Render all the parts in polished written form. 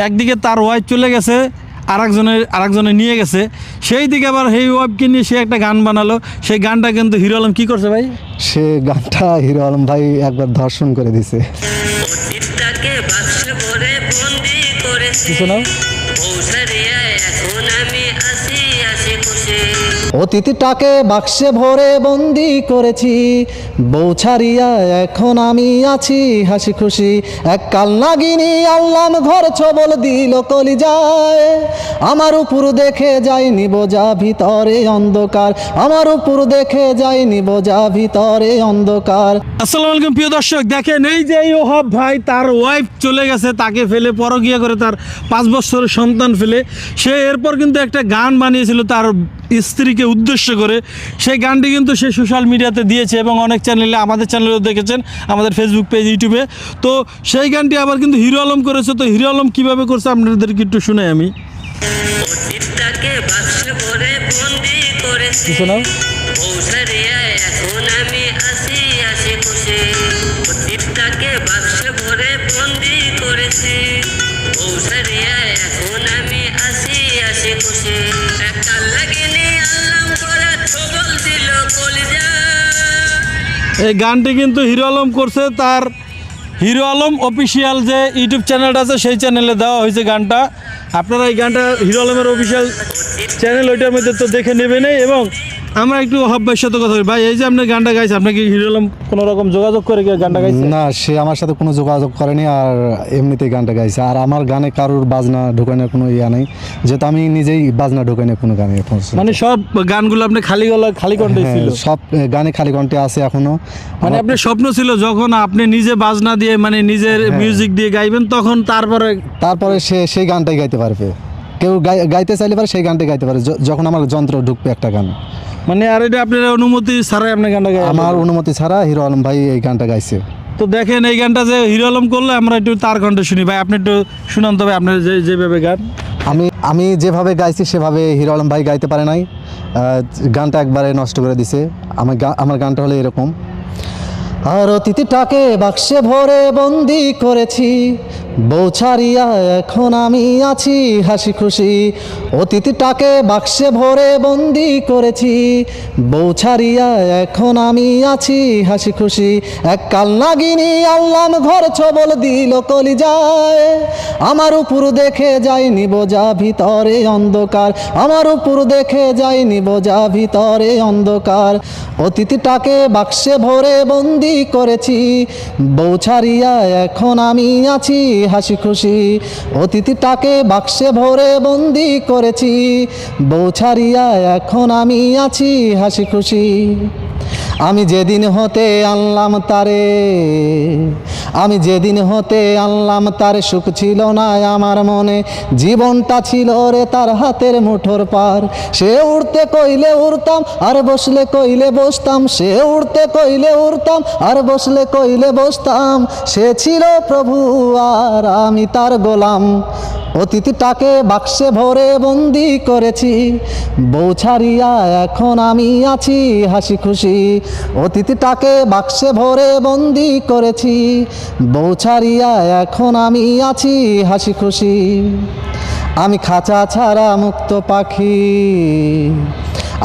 একদিকে তার ওয়াইফ চলে গেছে, আরেকজনে নিয়ে গেছে, সেই দিকে আবার সেই ওয়াইফকে নিয়ে সে একটা গান বানালো। সেই গানটা কিন্তু হিরো আলম কি করছে ভাই? সে গানটা হিরো আলম ভাই একবার ধর্ষণ করে দিছে। শোনাও। অতীতটাকে বাক্সে ভরে বন্দি করেছি, বউ ছাড়িয়া এখন আমি আছি হাসি খুশি। এক কাল নাগিনী আল্লাম ঘর ছবল দিল কলিজায়, আমার উপর দেখে যায়নি বোঝা ভিতরে অন্ধকার, আমার উপর দেখে যায়নি বোঝা ভিতরে অন্ধকার। আসসালামু আলাইকুম প্রিয় দর্শক, দেখেন এই যে এই ওহাব ভাই, তার ওয়াইফ চলে গেছে, তাকে ফেলে পরকিয়া করে তার 5 বছরের সন্তান ফেলে সে এরপর কিন্তু একটা গান বানিয়েছিল তার স্ত্রীকে উদ্দেশ্য করে। সেই গানটি কিন্তু সে সোশ্যাল মিডিয়াতে দিয়েছে এবং অনেক চ্যানেলে, আমাদের চ্যানেলেও দেখেছেন, আমাদের ফেসবুক পেজ, ইউটিউবে। তো সেই গানটি আবার কিন্তু হিরো আলম করেছে। তো হিরো আলম কীভাবে করছে আপনাদেরকে একটু শোনাই আমি। শোনাও। এই গানটি কিন্তু হিরো আলম করছে, তার হিরো আলম অফিসিয়াল যে ইউটিউব চ্যানেলটা আছে সেই চ্যানেলে দেওয়া হয়েছে গানটা। আপনারা এই গানটা হিরো আলমের অফিসিয়াল চ্যানেল, ওইটার মধ্যে তো দেখে নেবেনই। এবং আমরা একটু ওহাব ভাইয়ের সাথে কথা বলি। ভাই, এই যে আপনি গানটা গাইছে, আপনাকে হিরো আলম কোনো রকম যোগাযোগ করে কি গানটা গাইছে? না, সে আমার সাথে কোনো যোগাযোগ করেনি, আর এমনিতেই গানটা গাইছে। আর আমার গানে কারোর বাজনা ঢোকানোর কোনো ইয়া নেই, যেহেতু আমি নিজেই বাজনা ঢোকানি কোনো গানে। মানে সব গানগুলো আপনি খালি কণ্ঠে ছিল? সব গানে খালি কণ্ঠে আছে এখনো। মানে আপনার স্বপ্ন ছিল যখন আপনি নিজে বাজনা দিয়ে, মানে নিজের মিউজিক দিয়ে গাইবেন, তখন তারপরে সে সেই গানটাই গাইতে পারবে। কেউ গাইতে চাইলে পারে সেই গানটাই গাইতে পারে যখন আমার যন্ত্র ঢুকবে একটা গান। মানে আর এটা আপনার অনুমতি ছাড়াই আপনি গানটা গাই? আমার অনুমতি ছাড়া হিরো আলম ভাই এই গানটা গাইছে। তো দেখেন এই গানটা যে হিরো আলম করলে, আমরা একটু তার কণ্ঠে শুনি। ভাই, আপনি একটু শুনান তবে আপনার যেভাবে গান। আমি যেভাবে গাইছি সেভাবে হিরো আলম ভাই গাইতে পারে নাই, গানটা একবারে নষ্ট করে দিছে। আমার গানটা হলো এরকম। আর অতীতটাকে বাক্সে ভরে বন্দি করেছি, বউ ছাড়িয়া এখন আমি আছি হাসি খুশি। অতীতটাকে বাক্সে ভরে বন্দি করেছি, বউ ছাড়িয়া এখন আমি আছি হাসি খুশি। এক কাল নাগিনী আল্লাম ঘর ছবল দিল কলিজায়, আমার উপর দেখে যায়নি বোঝা ভিতরে অন্ধকার, আমার উপর দেখে যায়নি বোঝা ভিতরে অন্ধকার। অতীতটাকে বাক্সে ভরে বন্দি করেছি, বউ ছাড়িয়া এখন আমি আছি হাসি খুশি। অতীতটাকে বাক্সে ভরে বন্দি করেছি, বউ ছাড়িয়া এখন আমি আছি হাসি খুশি। আমি যেদিন হতে আনলাম তারে, আমি যেদিন হতে আনলাম তারে, সুখ ছিল না আমার মনে, জীবনটা ছিল রে তার হাতের মুঠোর পার। সে উড়তে কইলে উড়তাম, আর বসলে কইলে বসতাম, সে উড়তে কইলে উড়তাম, আর বসলে কইলে বসতাম। সে ছিল প্রভু আর আমি তার গোলাম। অতীতটাকে বাক্সে ভরে বন্দি করেছি, বউ ছাড়িয়া এখন আমি আছি হাসি খুশি। অতীতটাকে বাক্সে ভরে বন্দি করেছি, বউ ছাড়িয়া এখন আমি আছি হাসি খুশি। আমি খাঁচা ছাড়া মুক্ত পাখি,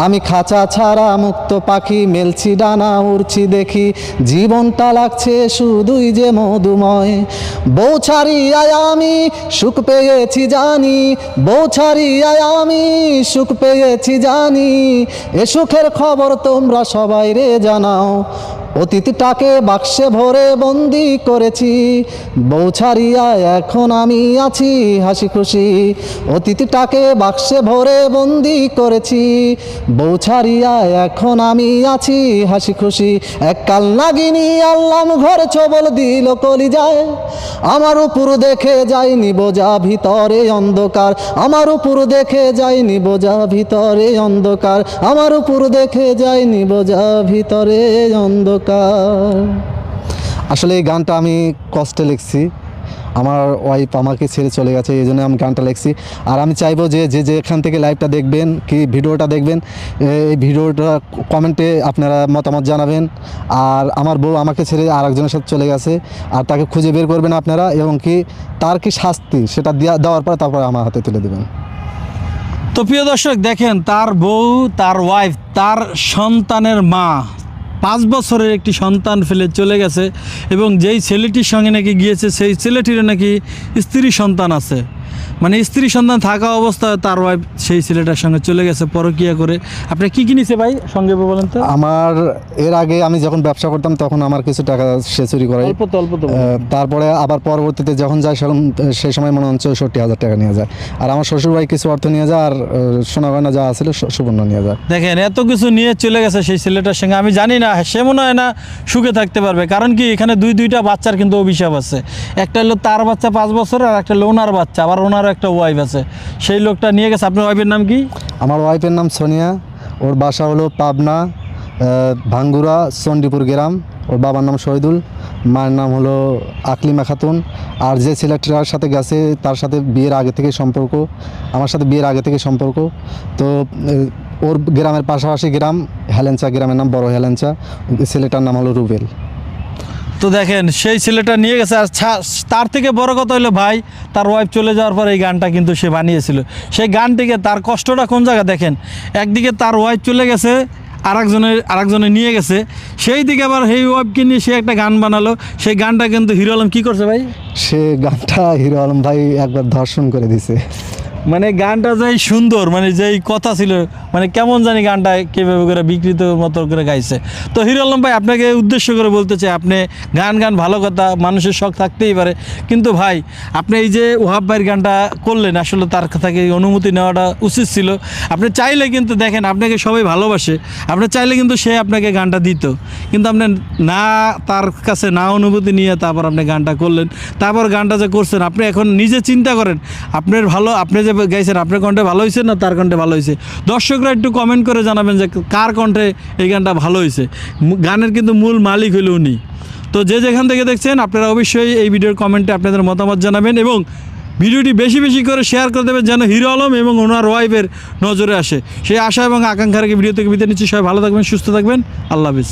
আমি খাঁচা ছাড়া মুক্ত পাখি, মেলছি ডানা উড়ছি দেখি, জীবনটা লাগছে শুধুই যে মধুময়। বউ ছাড়িয়ায় আমি সুখ পেয়েছি জানি, বউ ছাড়িয়ায় আমি সুখ পেয়েছি জানি, এ সুখের খবর তোমরা সবাই রে জানাও। অতীতটাকে বাক্সে ভরে বন্দি করেছি, বউ ছাড়িয়া এখন আমি আছি হাসি খুশি। অতীতটাকে বাক্সে ভরে বন্দি করেছি, বউ ছাড়িয়া এখন আমি আছি হাসি খুশি। এক কাল নাগিনী আল্লাম ঘর ছবল দিল কলিজায়, আমার উপর দেখে যায়নি বোঝা ভিতরে অন্ধকার, আমার উপর দেখে যায়নি বোঝা ভিতরে অন্ধকার, আমার উপর দেখে যায়নি বোঝা ভিতরে অন্ধকার। আসলে এই গানটা আমি কষ্টে লিখছি, আমার ওয়াইফ আমাকে ছেড়ে চলে গেছে, এই জন্য আমি গানটা লিখছি। আর আমি চাইবো যে যেখান থেকে লাইভটা দেখবেন কি ভিডিওটা দেখবেন, এই ভিডিওটা কমেন্টে আপনারা মতামত জানাবেন। আর আমার বউ আমাকে ছেড়ে আরেকজনের সাথে চলে গেছে, আর তাকে খুঁজে বের করবেন আপনারা, এবং কি তার কি শাস্তি সেটা দেওয়ার পর তারপর আমার হাতে তুলে দেবেন। তো প্রিয় দর্শক দেখেন, তার বউ, তার ওয়াইফ, তার সন্তানের মা 5 বছরের একটি সন্তান ফেলে চলে গেছে, এবং যেই ছেলেটির সঙ্গে নাকি গিয়েছে সেই ছেলেটিরও নাকি স্ত্রী সন্তান আছে। মানে স্ত্রী সন্তান থাকা অবস্থায় তার ওয়াইফ সেই ছেলেটার সঙ্গে চলে গেছে পরকীয়া করে। আপনি কি কিনেছে ভাই সঙ্গে বলেন তো? আমার এর আগে আমি যখন ব্যবসা করতাম তখন আমার কিছু টাকা সে চুরি করে, অল্প তো তারপরে আবার পরবর্তীতে যখন যায় সেই সময় মনে হচ্ছে 64,000 টাকা নিয়ে যায়। আর আমার শ্বশুরবাড়ি কিছু অর্থ নিয়ে যায়, আর সোনা গয়না যা আছিল সুবর্ণ নিয়ে যায়। দেখেন এত কিছু নিয়ে চলে গেছে সেই ছেলেটার সঙ্গে। আমি জানি না সে মনে হয় না সুখে থাকতে পারবে, কারণ কি এখানে দুইটা বাচ্চার কিন্তু অভিশাপ আছে। একটা হলো তার বাচ্চা 5 বছরের, আর একটা হলো ওনার বাচ্চা, আবার ওনারও একটা ওয়াইফ আছে। সেই লোকটা নিয়ে গেছে। আপনার ওয়াইফের নাম কি? আমার ওয়াইফের নাম সোনিয়া, ওর বাসা হলো পাবনা ভাঙ্গুরা চণ্ডীপুর গ্রাম। ওর বাবার নাম শহীদুল, মায়ের নাম হলো আকলিমা খাতুন। আর যে ছেলেটার সাথে গেছে তার সাথে বিয়ের আগে থেকে সম্পর্ক, আমার সাথে বিয়ের আগে থেকে সম্পর্ক। তো ওর গ্রামের পাশাপাশি গ্রাম হেলেঞ্চা, গ্রামের নাম বড় হেলেঞ্চা, ছেলেটার নাম হলো রুবেল। তো দেখেন সেই ছেলেটা নিয়ে গেছে। আর তার থেকে বড় কথা হলো ভাই, তার ওয়াইফ চলে যাওয়ার পর এই গানটা কিন্তু সে বানিয়েছিল। সেই গানটিকে তার কষ্টটা কোন জায়গা দেখেন, একদিকে তার ওয়াইফ চলে গেছে, আরেকজনে নিয়ে গেছে, সেই দিকে আবার সেই ওয়াইফকে নিয়ে সে একটা গান বানালো। সেই গানটা কিন্তু হিরো আলম কী করছে ভাই? সে গানটা হিরো আলম ভাই একবার ধর্ষণ করে দিছে। মানে গানটা যেই সুন্দর, মানে যেই কথা ছিল, মানে কেমন জানি গানটা কীভাবে করে বিকৃত মতো করে গাইছে। তো হিরো আলম ভাই আপনাকে উদ্দেশ্য করে বলতে চাই, আপনি গান ভালো কথা, মানুষের শখ থাকতেই পারে, কিন্তু ভাই আপনি এই যে ওহাব ভাইয়ের গানটা করলেন, আসলে তার থেকে অনুমতি নেওয়াটা উচিত ছিল। আপনি চাইলে কিন্তু দেখেন, আপনাকে সবাই ভালোবাসে, আপনি চাইলে কিন্তু সে আপনাকে গানটা দিত, কিন্তু আপনি না, তার কাছে না অনুমতি নিয়ে তারপর আপনি গানটা করলেন। তারপর গানটা যে করছেন, আপনি এখন নিজে চিন্তা করেন, আপনার ভালো, আপনি যে গাইছেন আপনার কণ্ঠে ভালো হয়েছে না তার কণ্ঠে ভালো হয়েছে? দর্শকরা একটু কমেন্ট করে জানাবেন যে কার কণ্ঠে এই গানটা ভালো হয়েছে। গানের কিন্তু মূল মালিক হলো উনি। তো যে যেখান থেকে দেখছেন আপনারা অবশ্যই এই ভিডিওর কমেন্টে আপনাদের মতামত জানাবেন, এবং ভিডিওটি বেশি বেশি করে শেয়ার করে দেবেন যেন হিরো আলম এবং ওনার ওয়াইফের নজরে আসে। সেই আশা এবং আকাঙ্ক্ষা রেখে ভিডিও থেকে বিদায় নিচ্ছি। সবাই ভালো থাকবেন, সুস্থ থাকবেন, আল্লাহ হাফিজ।